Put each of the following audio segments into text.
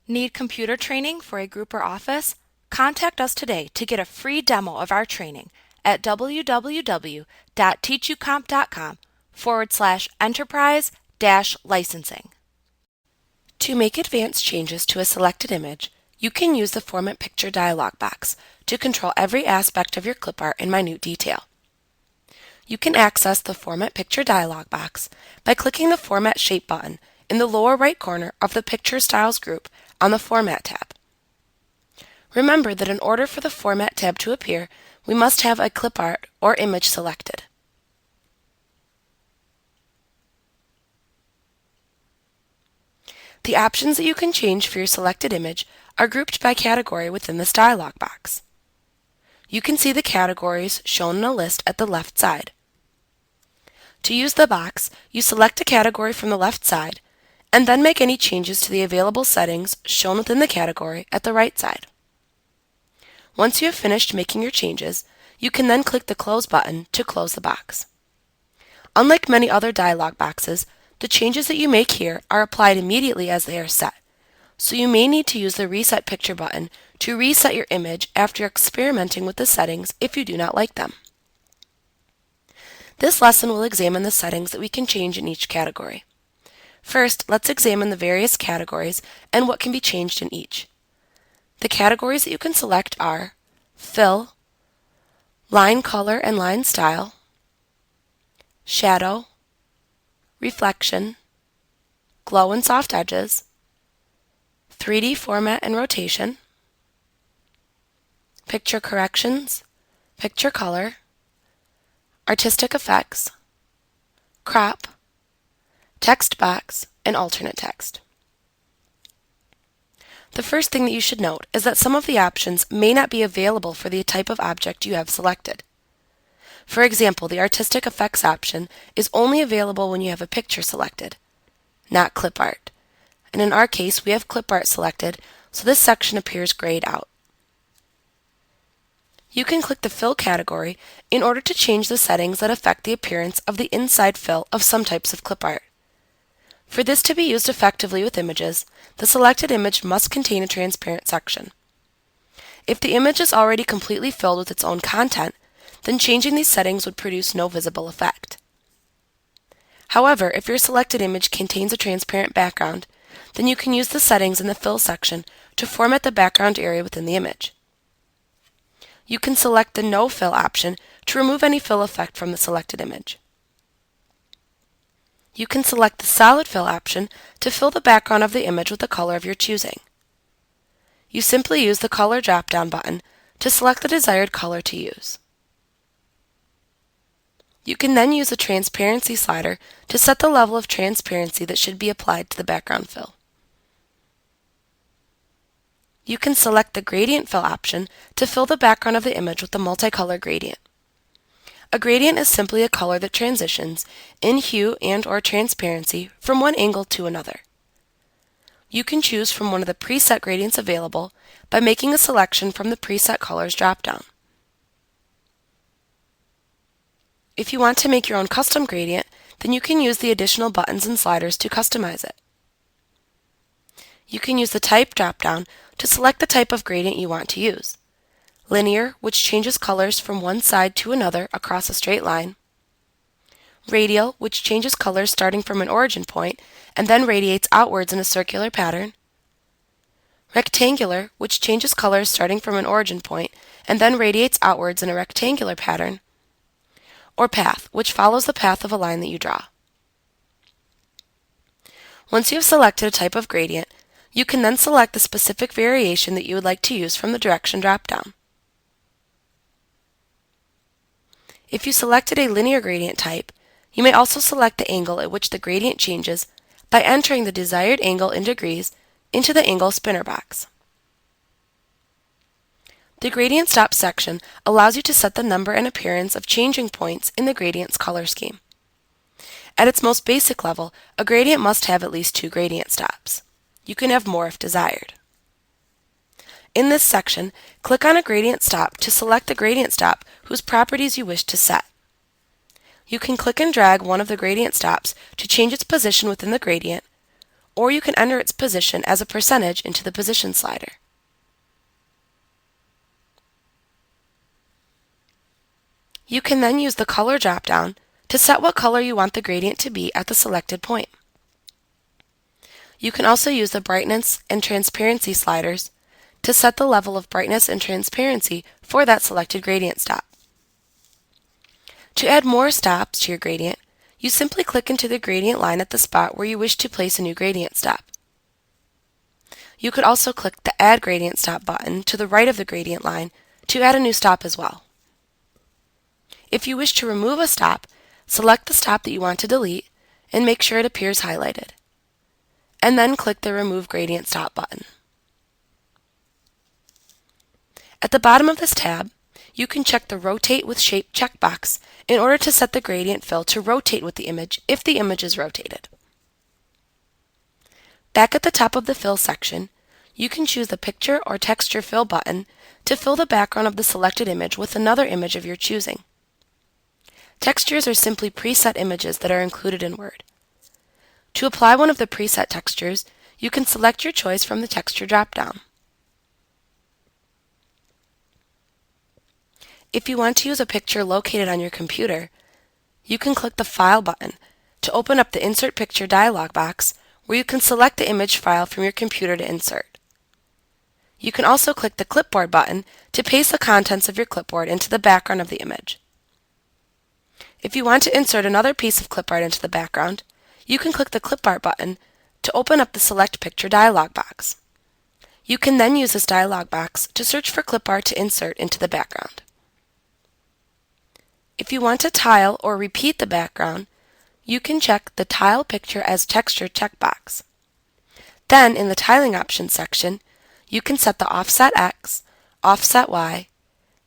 Need computer training for a group or office? Contact us today to get a free demo of our training at www.teachucomp.com/enterprise-licensing. To make advanced changes to a selected image, you can use the Format Picture dialog box to control every aspect of your clip art in minute detail. You can access the Format Picture dialog box by clicking the Format Shape button in the lower right corner of the Picture Styles group on the Format tab. Remember that in order for the Format tab to appear, we must have a clip art or image selected. The options that you can change for your selected image are grouped by category within this dialog box. You can see the categories shown in a list at the left side. To use the box, you select a category from the left side and then make any changes to the available settings shown within the category at the right side. Once you have finished making your changes, you can then click the Close button to close the box. Unlike many other dialog boxes, the changes that you make here are applied immediately as they are set, so you may need to use the Reset Picture button to reset your image after experimenting with the settings if you do not like them. This lesson will examine the settings that we can change in each category. First, let's examine the various categories and what can be changed in each. The categories that you can select are Fill, Line Color and Line Style, Shadow, Reflection, Glow and Soft Edges, 3D Format and Rotation, Picture Corrections, Picture Color, Artistic Effects, Crop, Text Box, and Alternate Text. The first thing that you should note is that some of the options may not be available for the type of object you have selected. For example, the Artistic Effects option is only available when you have a picture selected, not clip art. And in our case, we have clip art selected, so this section appears grayed out. You can click the Fill category in order to change the settings that affect the appearance of the inside fill of some types of clip art. For this to be used effectively with images, the selected image must contain a transparent section. If the image is already completely filled with its own content, then changing these settings would produce no visible effect. However, if your selected image contains a transparent background, then you can use the settings in the Fill section to format the background area within the image. You can select the No Fill option to remove any fill effect from the selected image. You can select the Solid Fill option to fill the background of the image with the color of your choosing. You simply use the Color drop-down button to select the desired color to use. You can then use the Transparency slider to set the level of transparency that should be applied to the background fill. You can select the Gradient Fill option to fill the background of the image with the multicolor gradient. A gradient is simply a color that transitions in hue and/or transparency from one angle to another. You can choose from one of the preset gradients available by making a selection from the Preset Colors dropdown. If you want to make your own custom gradient, then you can use the additional buttons and sliders to customize it. You can use the Type dropdown to select the type of gradient you want to use. Linear, which changes colors from one side to another across a straight line. Radial, which changes colors starting from an origin point and then radiates outwards in a circular pattern. Rectangular, which changes colors starting from an origin point and then radiates outwards in a rectangular pattern. Or Path, which follows the path of a line that you draw. Once you have selected a type of gradient, you can then select the specific variation that you would like to use from the Direction dropdown. If you selected a linear gradient type, you may also select the angle at which the gradient changes by entering the desired angle in degrees into the Angle Spinner box. The Gradient Stop section allows you to set the number and appearance of changing points in the gradient's color scheme. At its most basic level, a gradient must have at least 2 gradient stops. You can have more if desired. In this section, click on a gradient stop to select the gradient stop whose properties you wish to set. You can click and drag one of the gradient stops to change its position within the gradient, or you can enter its position as a percentage into the position slider. You can then use the color drop-down to set what color you want the gradient to be at the selected point. You can also use the brightness and transparency sliders to set the level of brightness and transparency for that selected gradient stop. To add more stops to your gradient, you simply click into the gradient line at the spot where you wish to place a new gradient stop. You could also click the Add Gradient Stop button to the right of the gradient line to add a new stop as well. If you wish to remove a stop, select the stop that you want to delete and make sure it appears highlighted, and then click the Remove Gradient Stop button. At the bottom of this tab, you can check the Rotate with Shape checkbox in order to set the gradient fill to rotate with the image if the image is rotated. Back at the top of the Fill section, you can choose the Picture or Texture Fill button to fill the background of the selected image with another image of your choosing. Textures are simply preset images that are included in Word. To apply one of the preset textures, you can select your choice from the texture drop-down. If you want to use a picture located on your computer, you can click the File button to open up the Insert Picture dialog box where you can select the image file from your computer to insert. You can also click the Clipboard button to paste the contents of your clipboard into the background of the image. If you want to insert another piece of clip art into the background, you can click the Clip Art button to open up the Select Picture dialog box. You can then use this dialog box to search for clip art to insert into the background. If you want to tile or repeat the background, you can check the Tile Picture as Texture checkbox. Then, in the Tiling Options section, you can set the Offset X, Offset Y,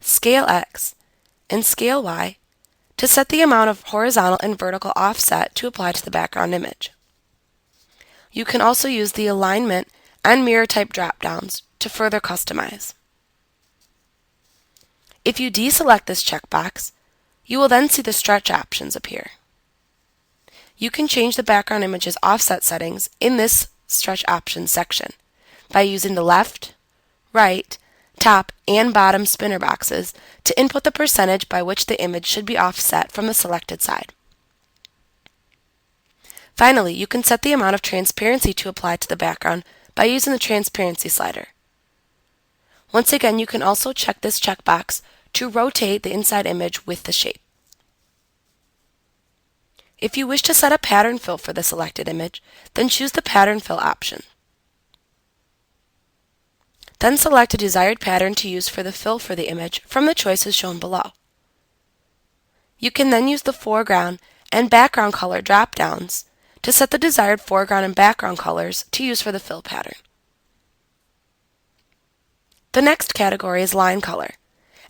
Scale X, and Scale Y to set the amount of horizontal and vertical offset to apply to the background image. You can also use the Alignment and Mirror type drop-downs to further customize. If you deselect this checkbox, you will then see the stretch options appear. You can change the background image's offset settings in this Stretch Options section by using the left, right, top, and bottom spinner boxes to input the percentage by which the image should be offset from the selected side. Finally, you can set the amount of transparency to apply to the background by using the Transparency slider. Once again, you can also check this checkbox to rotate the inside image with the shape. If you wish to set a pattern fill for the selected image, then choose the Pattern Fill option. Then select a desired pattern to use for the fill for the image from the choices shown below. You can then use the foreground and background color drop-downs to set the desired foreground and background colors to use for the fill pattern. The next category is line color.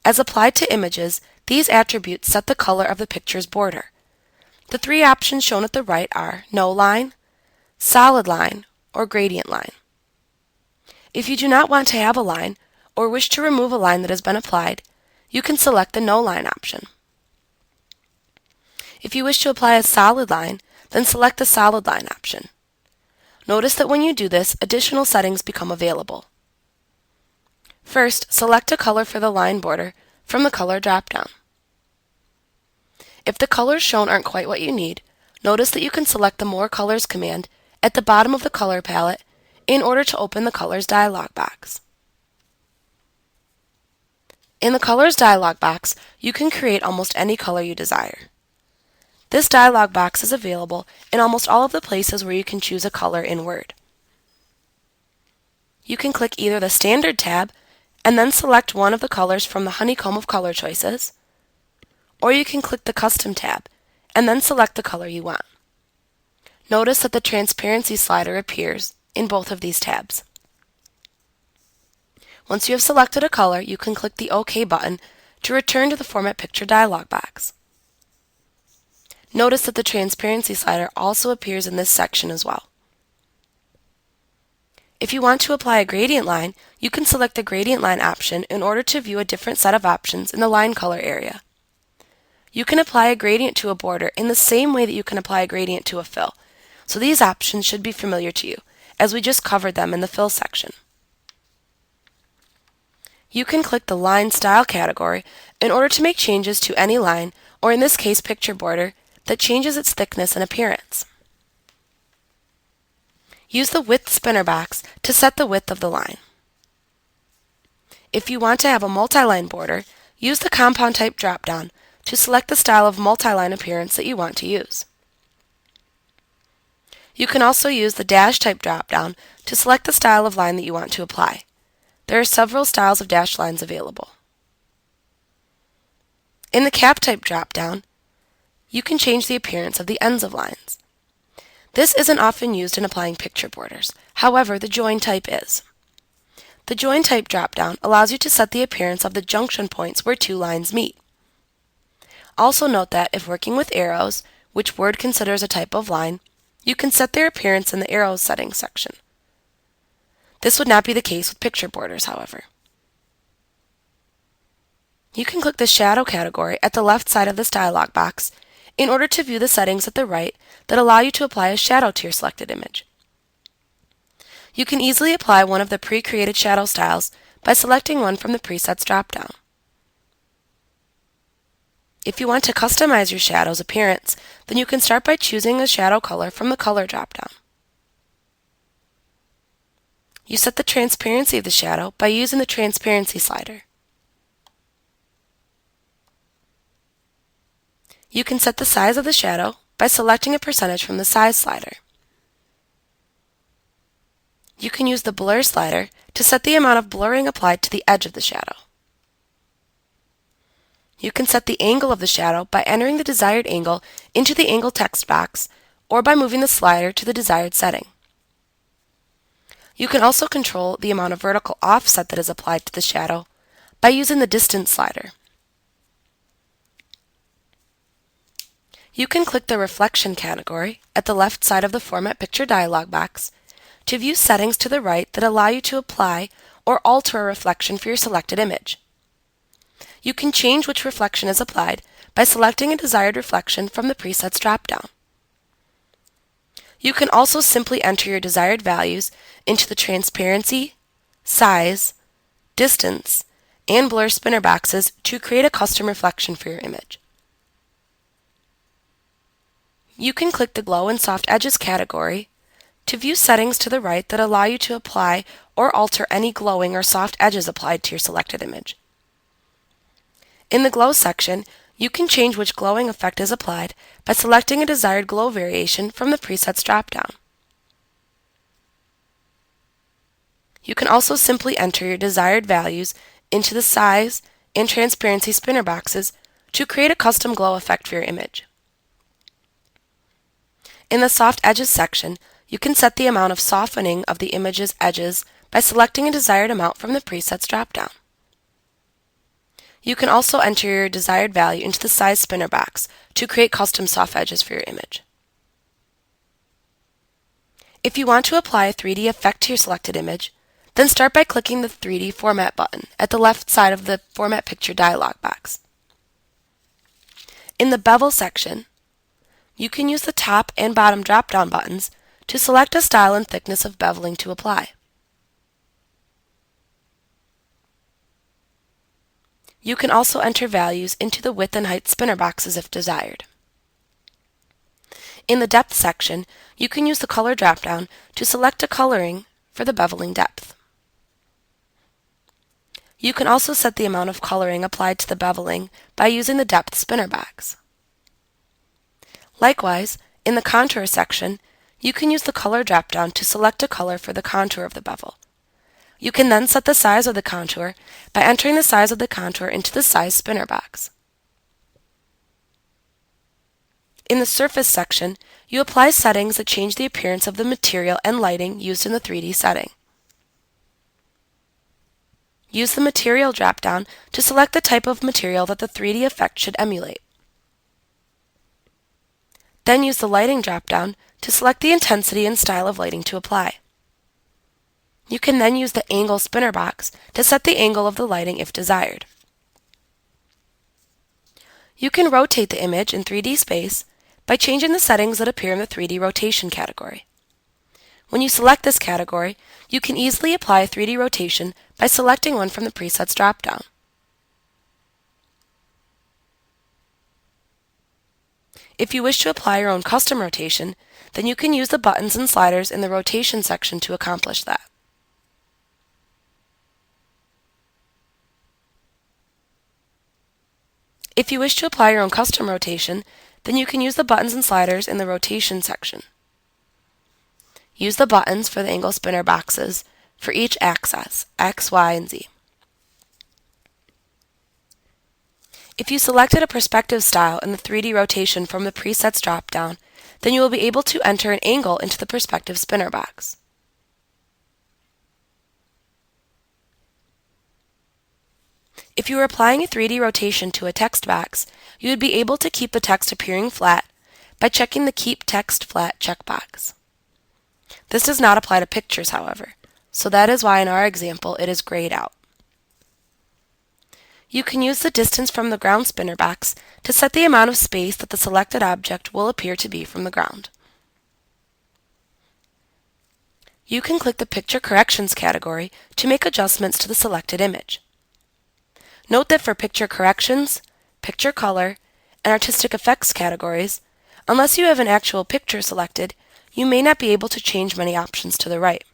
As applied to images, these attributes set the color of the picture's border. The three options shown at the right are No Line, Solid Line, or Gradient Line. If you do not want to have a line or wish to remove a line that has been applied, you can select the No Line option. If you wish to apply a solid line, then select the Solid Line option. Notice that when you do this, additional settings become available. First, select a color for the line border from the Color drop-down. If the colors shown aren't quite what you need, notice that you can select the More Colors command at the bottom of the color palette in order to open the Colors dialog box. In the Colors dialog box, you can create almost any color you desire. This dialog box is available in almost all of the places where you can choose a color in Word. You can click either the Standard tab and then select one of the colors from the honeycomb of color choices, or you can click the Custom tab and then select the color you want. Notice that the Transparency slider appears in both of these tabs. Once you have selected a color, you can click the OK button to return to the Format Picture dialog box. Notice that the Transparency slider also appears in this section as well. If you want to apply a gradient line, you can select the Gradient Line option in order to view a different set of options in the line color area. You can apply a gradient to a border in the same way that you can apply a gradient to a fill, so these options should be familiar to you, as we just covered them in the Fill section. You can click the Line Style category in order to make changes to any line, or in this case picture border, that changes its thickness and appearance. Use the Width spinner box to set the width of the line. If you want to have a multi-line border, use the Compound Type drop-down to select the style of multi-line appearance that you want to use. You can also use the Dash Type drop-down to select the style of line that you want to apply. There are several styles of dashed lines available. In the Cap Type drop-down, you can change the appearance of the ends of lines. This isn't often used in applying picture borders. However, the Join type is. The Join type drop-down allows you to set the appearance of the junction points where two lines meet. Also note that if working with arrows, which Word considers a type of line, you can set their appearance in the Arrows settings section. This would not be the case with picture borders, however. You can click the Shadow category at the left side of this dialog box in order to view the settings at the right that allow you to apply a shadow to your selected image. You can easily apply one of the pre-created shadow styles by selecting one from the Presets drop-down. If you want to customize your shadow's appearance, then you can start by choosing a shadow color from the Color drop-down. You set the transparency of the shadow by using the Transparency slider. You can set the size of the shadow by selecting a percentage from the Size slider. You can use the Blur slider to set the amount of blurring applied to the edge of the shadow. You can set the angle of the shadow by entering the desired angle into the Angle text box or by moving the slider to the desired setting. You can also control the amount of vertical offset that is applied to the shadow by using the Distance slider. You can click the Reflection category at the left side of the Format Picture dialog box to view settings to the right that allow you to apply or alter a reflection for your selected image. You can change which reflection is applied by selecting a desired reflection from the Presets drop-down. You can also simply enter your desired values into the Transparency, Size, Distance, and Blur spinner boxes to create a custom reflection for your image. You can click the Glow and Soft Edges category to view settings to the right that allow you to apply or alter any glowing or soft edges applied to your selected image. In the Glow section, you can change which glowing effect is applied by selecting a desired glow variation from the Presets drop-down. You can also simply enter your desired values into the Size and Transparency spinner boxes to create a custom glow effect for your image. In the Soft Edges section, you can set the amount of softening of the image's edges by selecting a desired amount from the Presets drop-down. You can also enter your desired value into the Size spinner box to create custom soft edges for your image. If you want to apply a 3D effect to your selected image, then start by clicking the 3D Format button at the left side of the Format Picture dialog box. In the Bevel section, you can use the top and bottom drop-down buttons to select a style and thickness of beveling to apply. You can also enter values into the width and height spinner boxes if desired. In the Depth section, you can use the Color drop-down to select a coloring for the beveling depth. You can also set the amount of coloring applied to the beveling by using the Depth spinner box. Likewise, in the Contour section, you can use the Color drop-down to select a color for the contour of the bevel. You can then set the size of the contour by entering the size of the contour into the Size spinner box. In the Surface section, you apply settings that change the appearance of the material and lighting used in the 3D setting. Use the Material drop-down to select the type of material that the 3D effect should emulate. Then use the Lighting drop-down to select the intensity and style of lighting to apply. You can then use the Angle spinner box to set the angle of the lighting if desired. You can rotate the image in 3D space by changing the settings that appear in the 3D rotation category. When you select this category, you can easily apply a 3D rotation by selecting one from the presets dropdown. If you wish to apply your own custom rotation, then you can use the buttons and sliders in the rotation section to accomplish that. If you wish to apply your own custom rotation, then you can use the buttons and sliders in the rotation section. Use the buttons for the angle spinner boxes for each axis, X, Y, and Z. If you selected a perspective style in the 3D rotation from the presets dropdown, then you will be able to enter an angle into the perspective spinner box. If you were applying a 3D rotation to a text box, you would be able to keep the text appearing flat by checking the Keep Text Flat checkbox. This does not apply to pictures, however, so that is why in our example it is grayed out. You can use the distance from the ground spinner box to set the amount of space that the selected object will appear to be from the ground. You can click the Picture Corrections category to make adjustments to the selected image. Note that for Picture Corrections, Picture Color, and Artistic Effects categories, unless you have an actual picture selected, you may not be able to change many options to the right.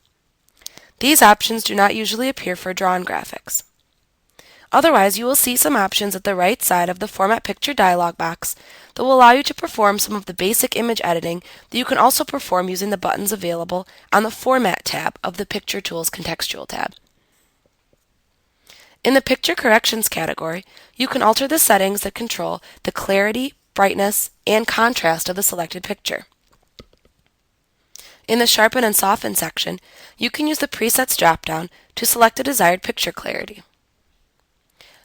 These options do not usually appear for drawn graphics. Otherwise, you will see some options at the right side of the Format Picture dialog box that will allow you to perform some of the basic image editing that you can also perform using the buttons available on the Format tab of the Picture Tools Contextual tab. In the Picture Corrections category, you can alter the settings that control the clarity, brightness, and contrast of the selected picture. In the Sharpen and Soften section, you can use the Presets dropdown to select a desired picture clarity.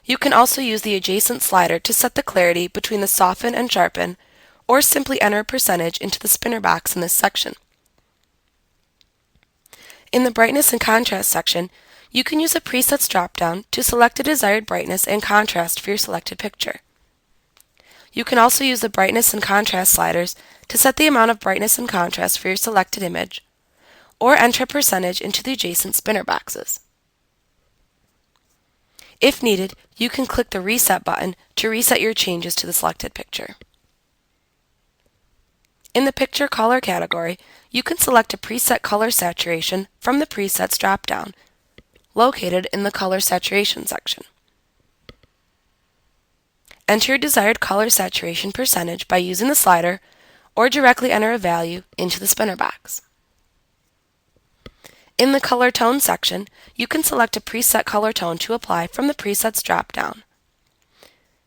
You can also use the adjacent slider to set the clarity between the Soften and Sharpen, or simply enter a percentage into the spinner box in this section. In the Brightness and Contrast section, you can use the Presets dropdown to select a desired brightness and contrast for your selected picture. You can also use the Brightness and Contrast sliders to set the amount of brightness and contrast for your selected image, or enter a percentage into the adjacent spinner boxes. If needed, you can click the Reset button to reset your changes to the selected picture. In the Picture Color category, you can select a preset color saturation from the Presets dropdown, located in the Color Saturation section. Enter your desired color saturation percentage by using the slider, or directly enter a value into the spinner box. In the Color Tone section, you can select a preset color tone to apply from the Presets dropdown.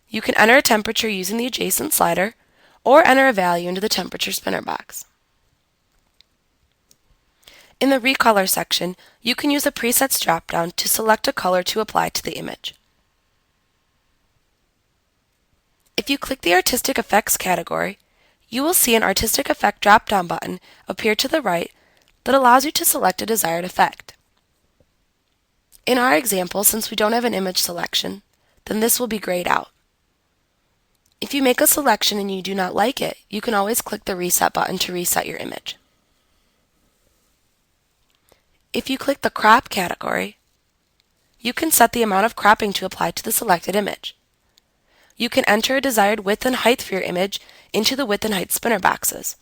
You can enter a temperature using the adjacent slider, or enter a value into the temperature spinner box. In the Recolor section, you can use the Presets dropdown to select a color to apply to the image. If you click the Artistic Effects category, you will see an Artistic Effect drop-down button appear to the right that allows you to select a desired effect. In our example, since we don't have an image selection, then this will be grayed out. If you make a selection and you do not like it, you can always click the Reset button to reset your image. If you click the Crop category, you can set the amount of cropping to apply to the selected image. You can enter a desired width and height for your image into the width and height spinner boxes.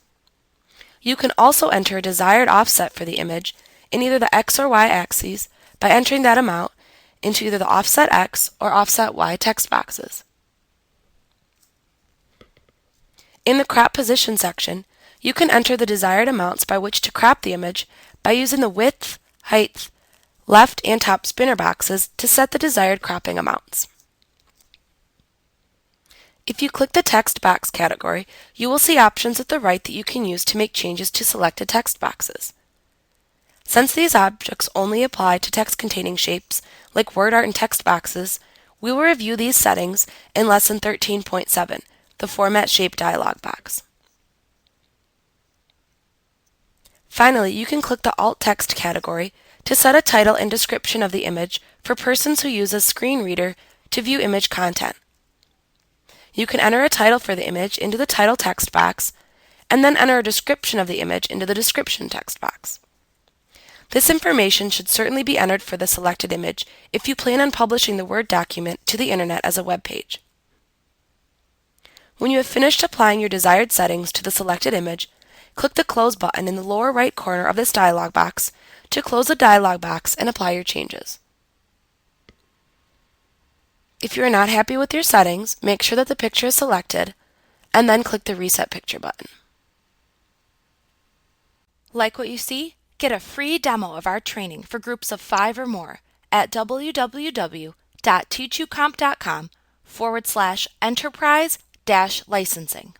You can also enter a desired offset for the image in either the X or Y axes by entering that amount into either the Offset X or Offset Y text boxes. In the Crop Position section, you can enter the desired amounts by which to crop the image by using the width, height, left and top spinner boxes to set the desired cropping amounts. If you click the Text Box category, you will see options at the right that you can use to make changes to selected text boxes. Since these objects only apply to text-containing shapes, like word art and text boxes, we will review these settings in Lesson 13.7, the Format Shape dialog box. Finally, you can click the Alt Text category to set a title and description of the image for persons who use a screen reader to view image content. You can enter a title for the image into the Title text box and then enter a description of the image into the description text box. This information should certainly be entered for the selected image if you plan on publishing the Word document to the Internet as a web page. When you have finished applying your desired settings to the selected image, click the Close button in the lower right corner of this dialog box to close the dialog box and apply your changes. If you are not happy with your settings, make sure that the picture is selected, and then click the Reset Picture button. Like what you see? Get a free demo of our training for groups of 5 or more at www.teachucomp.com/enterprise-licensing.